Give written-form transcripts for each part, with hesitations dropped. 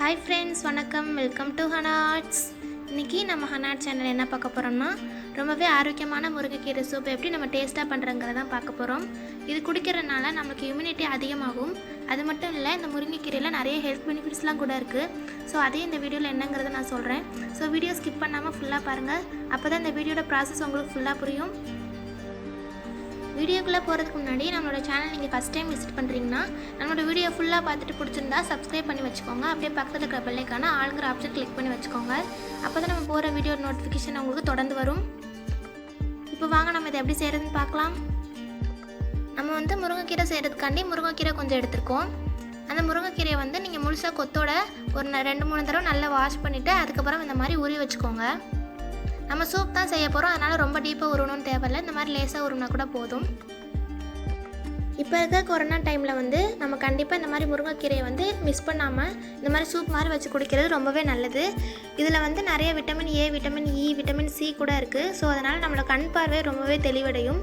Hi friends, வணக்கம். Welcome to Hanaarts. இன்னைக்கு நம்ம Hanaarts சேனல் என்ன பார்க்க போறோம்னா ரொம்பவே ஆரோக்கியமான முருங்கைக்கீரை சூப் எப்படி நம்ம டேஸ்டா பண்றங்கறத பார்க்க போறோம். இது குடிக்கிறனால நமக்கு இம்யூனிட்டி அதிகமாகும். அது மட்டும் இல்ல இந்த முருங்கைக்கீரையில நிறைய ஹெல்த் பெனிஃபிட்ஸ்லாம் கூட இருக்கு. சோ அதே இந்த வீடியோல என்னங்கறத நான் சொல்றேன். சோ வீடியோ ஸ்கிப் பண்ணாம ஃபுல்லா பாருங்க. அப்பதான் இந்த வீடியோட process உங்களுக்கு ஃபுல்லா புரியும். வீடியோக்குள்ள போறதுக்கு முன்னாடி நம்மளோட சேனல் நீங்க ஃபர்ஸ்ட் டைம் விசிட் பண்றீங்கன்னா நம்மளோட வீடியோ ஃபுல்லா பார்த்துட்டு பிடிச்சிருந்தா Subscribe பண்ணி வச்சுக்கோங்க. அப்படியே பக்கத்துல இருக்கிற பெல் ஐகானை ஆல்ங்கற ஆப்ஷன் கிளிக் பண்ணி வச்சுக்கோங்க. அப்பதான் நம்ம போற வீடியோ நோட்டிஃபிகேஷன் உங்களுக்கு தொடர்ந்து வரும். இப்போ வாங்க நம்ம இத எப்படி செய்யறதுன்னு பார்க்கலாம். நம்ம முருங்கைக்கீரை செய்யறதுக்காண்டி முருங்கைக்கீரை கொஞ்சம் எடுத்துக்கோம். அந்த முருங்கைக்கீரையை நீங்க முழுசா கொத்தோட ஒரு 2-3 தடவை நல்லா வாஷ் பண்ணிட்டு அதுக்கு அப்புறம் இந்த மாதிரி உரி வச்சுக்கோங்க. நம்ம சூப் தான் செய்ய போறோம், அதனால ரொம்ப டீப்பா உருவணும் தேவையில்லை. இந்த மாதிரி லேசா உருவனா கூட போதும். இப்போ இருக்க கொரோனா டைம்ல நம்ம கண்டிப்பா இந்த மாதிரி முருங்கைக்கீரையை மிஸ் பண்ணாம இந்த மாதிரி சூப் மாதிரி வச்சு குடிக்கிறது ரொம்பவே நல்லது. இதுல நிறைய vitamin A, vitamin E, vitamin C கூட இருக்கு. ஸோ அதனால நம்மளோட கண் பார்வை ரொம்பவே தெளிவடையும்.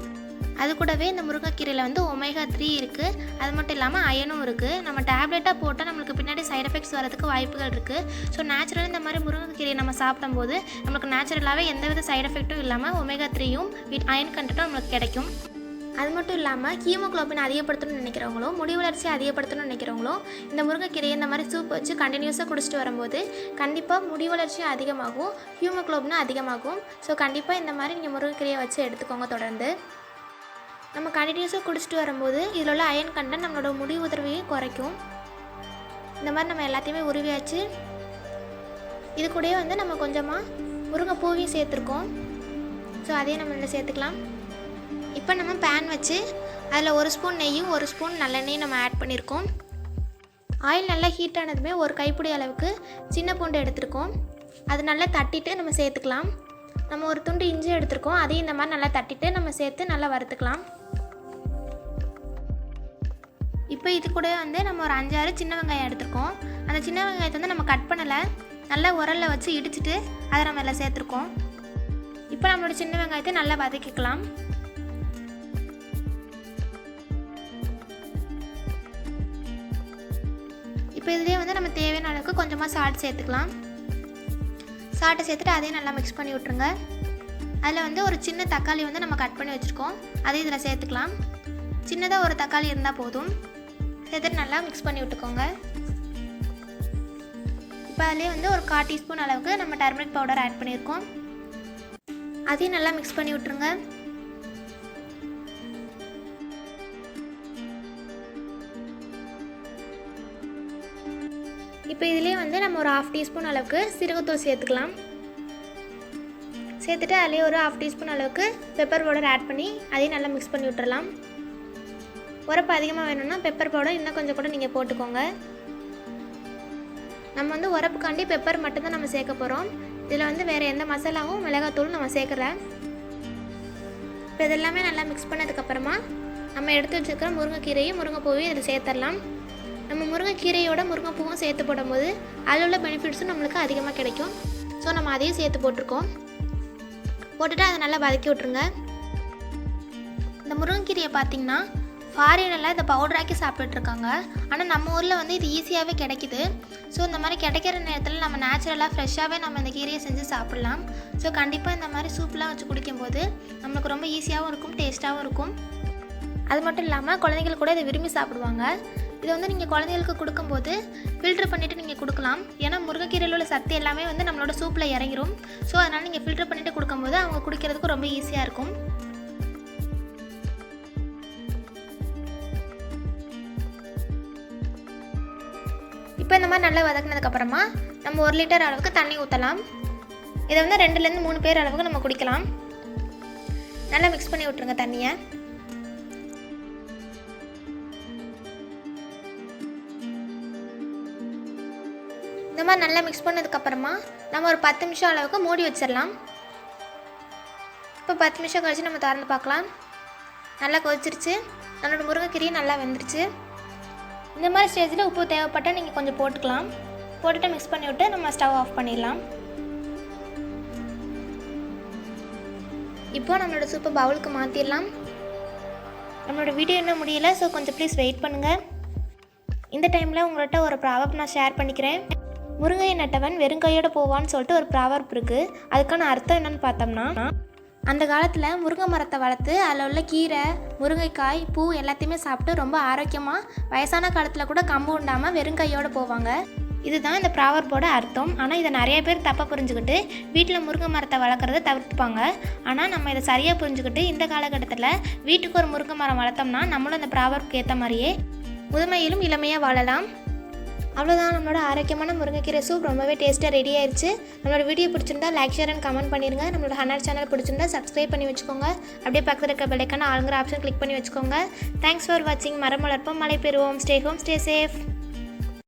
அது கூடவே இந்த முருங்கைக்கீரையில் ஒமேகா 3 இருக்குது. அது மட்டும் இல்லாமல் அயனும் இருக்குது. நம்ம டேப்லெட்டாக போட்டால் நம்மளுக்கு பின்னாடி சைட் எஃபெக்ட்ஸ் வரதுக்கு வாய்ப்புகள் இருக்குது. ஸோ நேச்சுரலாக இந்த மாதிரி முருங்கைக்கீரையை நம்ம சாப்பிடும்போது நம்மளுக்கு நேச்சுரலாகவே எந்தவித சைட் எஃபெக்ட்டும் இல்லாமல் ஒமேகா 3யும் அயன் கண்டென்ட்டும் நம்மளுக்கு கிடைக்கும். அது மட்டும் இல்லாமல் ஹீமோகுளோபின் அதிகப்படுத்தணும்னு நினைக்கிறவங்களோ முடி வளர்ச்சியை அதிகப்படுத்தணும்னு நினைக்கிறவங்களோ இந்த முருங்கைக்கீரையை இந்த மாதிரி சூப் வச்சு கண்டினியூஸாக குடிச்சிட்டு வரும்போது கண்டிப்பாக முடி வளர்ச்சியும் அதிகமாகும், ஹீமோகுளோபினும் அதிகமாகும். ஸோ கண்டிப்பாக இந்த மாதிரி நீங்கள் முருங்கைக்கீரையை வச்சு எடுத்துக்கோங்க. தொடர்ந்து நம்ம கண்டினியூஸாக குடிச்சிட்டு வரும்போது இதில் உள்ள அயன் கண்டென்ட் நம்மளோட முடி உதிர்வையும் குறைக்கும். இந்த மாதிரி நம்ம எல்லாத்தையுமே உருவியாச்சு. இது கூடயே நம்ம கொஞ்சமாக முருங்கை பூவையும் சேர்த்துருக்கோம். ஸோ அதையும் நம்ம இதில் சேர்த்துக்கலாம். இப்போ நம்ம பேன் வச்சு அதில் 1 ஸ்பூன் நெய்யும் 1 ஸ்பூன் நல்லெண்ணெயும் நம்ம ஆட் பண்ணியிருக்கோம். ஆயில் நல்லா ஹீட் ஆனதுமே ஒரு கைப்பிடி அளவுக்கு சின்ன பூண்டு எடுத்துருக்கோம். அது நல்லா தட்டிட்டு நம்ம சேர்த்துக்கலாம். நம்ம ஒரு துண்டு இஞ்சி எடுத்துருக்கோம், அதையும் இந்த மாதிரி நல்லா தட்டிட்டு நம்ம சேர்த்து நல்லா வறுத்துக்கலாம். இப்போ இது கூட நம்ம ஒரு 5-6 சின்ன வெங்காயம் எடுத்துருக்கோம். அந்த சின்ன வெங்காயத்தை நம்ம கட் பண்ணலை, நல்லா உரலில் வச்சு இடிச்சிட்டு அதை நம்ம எல்லாம் சேர்த்துருக்கோம். இப்போ நம்மளோட சின்ன வெங்காயத்தை நல்லா வதக்கிக்கலாம். இப்போ இதுலேயே நம்ம தேவையான அளவுக்கு கொஞ்சமாக சால்ட் சேர்த்துக்கலாம். சால்ட்டை சேர்த்துட்டு அதையும் நல்லா மிக்ஸ் பண்ணி விட்ருங்க. அதில் ஒரு சின்ன தக்காளி நம்ம கட் பண்ணி வச்சுருக்கோம், அதையும் இதில் சேர்த்துக்கலாம். சின்னதாக ஒரு தக்காளி இருந்தால் போதும். சேர்த்துட்டு நல்லா மிக்ஸ் பண்ணி விட்டுக்கோங்க. இப்போ அதிலே ஒரு 1/4 டீஸ்பூன் அளவுக்கு நம்ம டர்மரிக் பவுடர் ஆட் பண்ணியிருக்கோம், அதையும் நல்லா மிக்ஸ் பண்ணி விட்ருங்க. இப்போ இதிலே நம்ம ஒரு 1/2 டீஸ்பூன் அளவுக்கு சீரகத்தூள் சேர்த்துக்கலாம். சேர்த்துட்டு அதிலே ஒரு 1/2 டீஸ்பூன் அளவுக்கு பெப்பர் பவுடர் ஆட் பண்ணி அதையும் நல்லா மிக்ஸ் பண்ணி விட்டுறலாம். உரப்பு அதிகமாக வேணும்னா பெப்பர் பவுடர் இன்னும் கொஞ்சம் கூட நீங்கள் போட்டுக்கோங்க. நம்ம உரப்புக்காண்டி பெப்பர் மட்டும்தான் நம்ம சேர்க்க போகிறோம். இதில் வேறு எந்த மசாலாவும் மிளகாத்தூளும் நம்ம சேர்க்கல. இப்போ இதெல்லாமே நல்லா மிக்ஸ் பண்ணதுக்கப்புறமா நம்ம எடுத்து வச்சுருக்கிற முருங்கைக்கீரையும் முருங்கைப்பூவையும் இதில் சேர்த்துடலாம். நம்ம முருங்கைக்கீரையோட முருங்கைப்பூவும் சேர்த்து போடும்போது அதில் உள்ள பெனிஃபிட்ஸும் நம்மளுக்கு அதிகமாக கிடைக்கும். ஸோ நம்ம அதையும் சேர்த்து போட்டிருக்கோம். போட்டுட்டு அதை நல்லா வதக்கி விட்ருங்க. இந்த முருங்கைக்கீரையை பார்த்திங்கன்னா ஃபாரினெல்லாம் இதை பவுடராக்கி சாப்பிட்டுருக்காங்க. ஆனால் நம்ம ஊரில் இது ஈஸியாகவே கிடைக்கிது. ஸோ இந்த மாதிரி கிடைக்கிற நேரத்தில் நம்ம நேச்சுரலாக ஃப்ரெஷ்ஷாகவே நம்ம இந்த கீரையை செஞ்சு சாப்பிட்லாம். ஸோ கண்டிப்பாக இந்த மாதிரி சூப்லாம் வச்சு குடிக்கும்போது நம்மளுக்கு ரொம்ப ஈஸியாகவும் இருக்கும், டேஸ்ட்டாகவும் இருக்கும். அது மட்டும் இல்லாமல் குழந்தைகள் கூட இதை விரும்பி சாப்பிடுவாங்க. இதை நீங்கள் குழந்தைகளுக்கு கொடுக்கும்போது ஃபில்ட்ரு பண்ணிவிட்டு நீங்கள் கொடுக்கலாம். ஏன்னா முருங்கைக்கீரையில் உள்ள சத்து எல்லாமே நம்மளோட சூப்பில் இறங்கிடும். ஸோ அதனால் நீங்கள் ஃபில்ட்ரு பண்ணிவிட்டு கொடுக்கும்போது அவங்க குடிக்கிறதுக்கு ரொம்ப ஈஸியாக இருக்கும். இப்போ இந்த மாதிரி நல்லா வதக்கினதுக்கப்புறமா நம்ம 1 லிட்டர் அளவுக்கு தண்ணி ஊற்றலாம். இதை 2லேருந்து 3 பேர் அளவுக்கு நம்ம குடிக்கலாம். நல்லா மிக்ஸ் பண்ணி விட்ருங்க தண்ணியை. இந்த மாதிரி நல்லா மிக்ஸ் பண்ணதுக்கப்புறமா நம்ம ஒரு 10 நிமிஷம் அளவுக்கு மூடி வச்சிடலாம். இப்போ 10 நிமிஷம் கழிச்சு நம்ம திறந்து பார்க்கலாம். நல்லா கொதிச்சிருச்சு, நம்மளோட முருங்கைக்கீரையும் நல்லா வெந்துருச்சு. இந்த மாதிரி ஸ்டேஜில் உப்பு தேவைப்பட்டால் நீங்கள் கொஞ்சம் போட்டுக்கலாம். போட்டுட்டு மிக்ஸ் பண்ணி விட்டு நம்ம ஸ்டவ் ஆஃப் பண்ணிடலாம். இப்போ நம்மளோட சூப்பை பவுலுக்கு மாற்றிடலாம். நம்மளோட வீடியோ இன்னும் முடியலை, ஸோ கொஞ்சம் ப்ளீஸ் வெயிட் பண்ணுங்கள். இந்த டைமில் உங்கள்கிட்ட ஒரு ப்ராப்ளம் நான் ஷேர் பண்ணிக்கிறேன். முருங்கையை நட்டவன் வெறுங்கையோடு போவான்னு சொல்லிட்டு ஒரு ப்ராவர்ப் இருக்குது. அதுக்கான அர்த்தம் என்னன்னு பார்த்தோம்னா, அந்த காலத்தில் முருங்கை மரத்தை வளர்த்து அதில் உள்ள கீரை, முருங்கைக்காய், பூ எல்லாத்தையுமே சாப்பிட்டு ரொம்ப ஆரோக்கியமாக வயசான காலத்தில் கூட கம்பு உண்டாமல் வெறுங்கையோடு போவாங்க. இதுதான் இந்த ப்ராவர்போட அர்த்தம். ஆனால் இதை நிறைய பேர் தப்பாக புரிஞ்சுக்கிட்டு வீட்டில் முருங்கை மரத்தை வளர்க்குறத தவிர்த்துப்பாங்க. ஆனால் நம்ம இதை சரியாக புரிஞ்சுக்கிட்டு இந்த காலகட்டத்தில் வீட்டுக்கு ஒரு முருங்கை மரம் வளர்த்தோம்னா நம்மளும் இந்த ப்ராவர்ப்க்கு ஏற்ற மாதிரியே முதுமையிலும் இளமையாக வாழலாம். அவ்வளோதான், நம்மளோட ஆரோக்கியமான முருங்கைக்கீரை சூப் ரொம்பவே டேஸ்ட்டாக ரெடி ஆயிடுச்சு. நம்மளோட வீடியோ பிடிச்சிருந்தா லைக், ஷேர் அண்ட் கமெண்ட் பண்ணிடுங்க. நம்மளோட ஹனார்ட் சேனல் பிடிச்சிருந்தா சப்ஸ்கிரைப் பண்ணி வச்சுக்கோங்க. அப்படியே பக்கத்தில் இருக்க பெல் ஐக்கான ஆளுங்கிற ஆப்ஷன் கிளிக் பண்ணி வச்சுக்கோங்க. தேங்க்ஸ் ஃபார் வாட்சிங். மரம் வளர்ப்போம், மழை பெறுவோம். Stay home, stay safe.